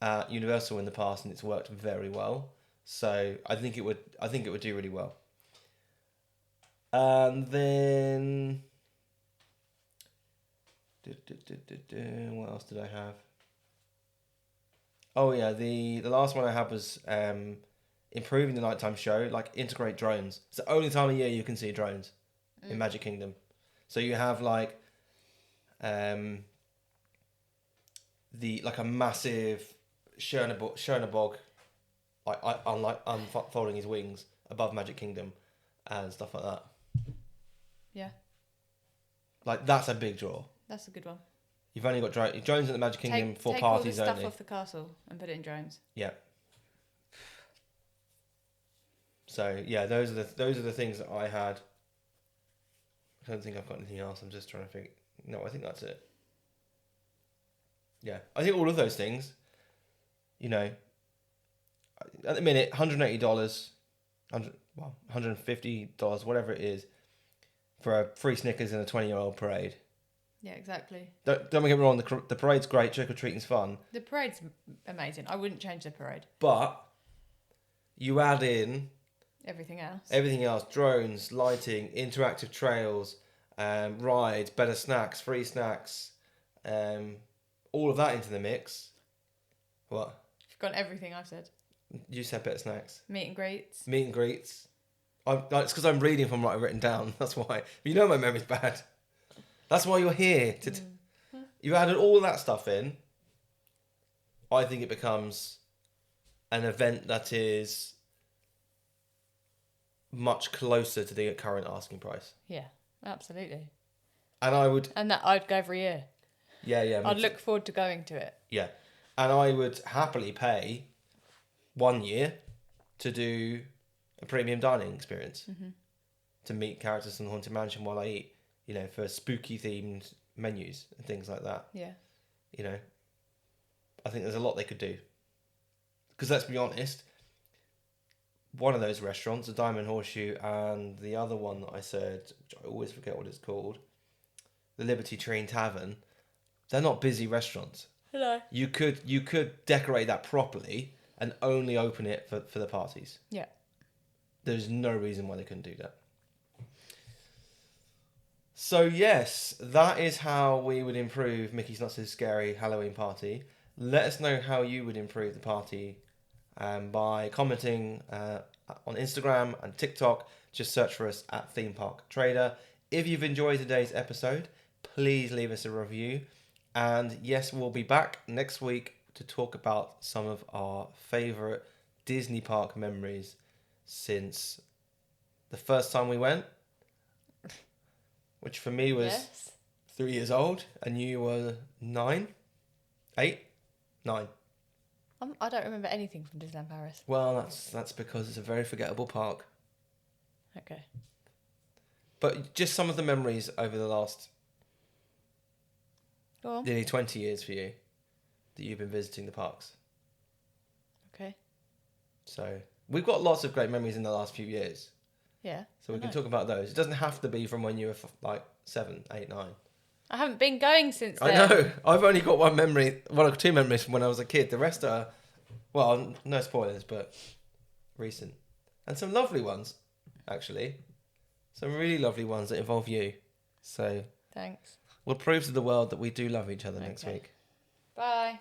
Speaker 1: at Universal in the past and it's worked very well. So I think it would do really well. And then... What else did I have? Oh yeah, the last one I had was improving the nighttime show, like integrate drones. It's the only time of year you can see drones in Magic Kingdom. So you have like a massive Chernabog like unfolding his wings above Magic Kingdom and stuff like that.
Speaker 2: Yeah.
Speaker 1: Like that's a big draw.
Speaker 2: That's a good one.
Speaker 1: You've only got drones at the Magic Kingdom for parties only.
Speaker 2: Take all the stuff off the castle and put it in drones.
Speaker 1: Yeah. So yeah, those are the things that I had. I don't think I've got anything else. I'm just trying to think. No, I think that's it. Yeah, I think all of those things. You know, at the minute, $180, $150, whatever it is, for a free Snickers in a 20-year-old parade.
Speaker 2: Yeah, exactly.
Speaker 1: Don't get me wrong. The parade's great. Trick or treating's fun.
Speaker 2: The parade's amazing. I wouldn't change the parade.
Speaker 1: But you add in
Speaker 2: everything else.
Speaker 1: Everything else: drones, lighting, interactive trails, rides, better snacks, free snacks, all of that into the mix. What?
Speaker 2: You've got everything I've said.
Speaker 1: You said better snacks.
Speaker 2: Meet and greets.
Speaker 1: Meet and greets. It's because I'm reading from what I've written down. That's why. You know my memory's bad. That's why you're here. You added all that stuff in. I think it becomes an event that is much closer to the current asking price.
Speaker 2: Yeah, absolutely.
Speaker 1: And
Speaker 2: that I'd go every year.
Speaker 1: Yeah.
Speaker 2: I'd look forward to going to it.
Speaker 1: Yeah. And I would happily pay 1 year to do a premium dining experience. Mm-hmm. To meet characters in the Haunted Mansion while I eat, for spooky themed menus and things like that.
Speaker 2: Yeah.
Speaker 1: I think there's a lot they could do. Because let's be honest, one of those restaurants, the Diamond Horseshoe, and the other one that I said, which I always forget what it's called, the Liberty Tree Tavern, they're not busy restaurants.
Speaker 2: Hello.
Speaker 1: You could decorate that properly and only open it for the parties.
Speaker 2: Yeah.
Speaker 1: There's no reason why they couldn't do that. So yes, that is how we would improve Mickey's Not So Scary Halloween Party. Let us know how you would improve the party by commenting on Instagram and TikTok. Just search for us at Theme Park Trader. If you've enjoyed today's episode, please leave us a review. And yes, we'll be back next week to talk about some of our favourite Disney park memories since the first time we went, which for me was 3 years old, and you were 9. I
Speaker 2: don't remember anything from Disneyland Paris.
Speaker 1: Well, that's because it's a very forgettable park.
Speaker 2: Okay.
Speaker 1: But just some of the memories over the last nearly 20 years for you that you've been visiting the parks.
Speaker 2: Okay.
Speaker 1: So we've got lots of great memories in the last few years.
Speaker 2: Yeah.
Speaker 1: So we can talk about those. It doesn't have to be from when you were 7, 8, 9.
Speaker 2: I haven't been going since then.
Speaker 1: I know. I've only got one or two memories from when I was a kid. The rest are, well, no spoilers, but recent. And some lovely ones, actually. Some really lovely ones that involve you. So
Speaker 2: thanks.
Speaker 1: We'll prove to the world that we do love each other next week.
Speaker 2: Bye.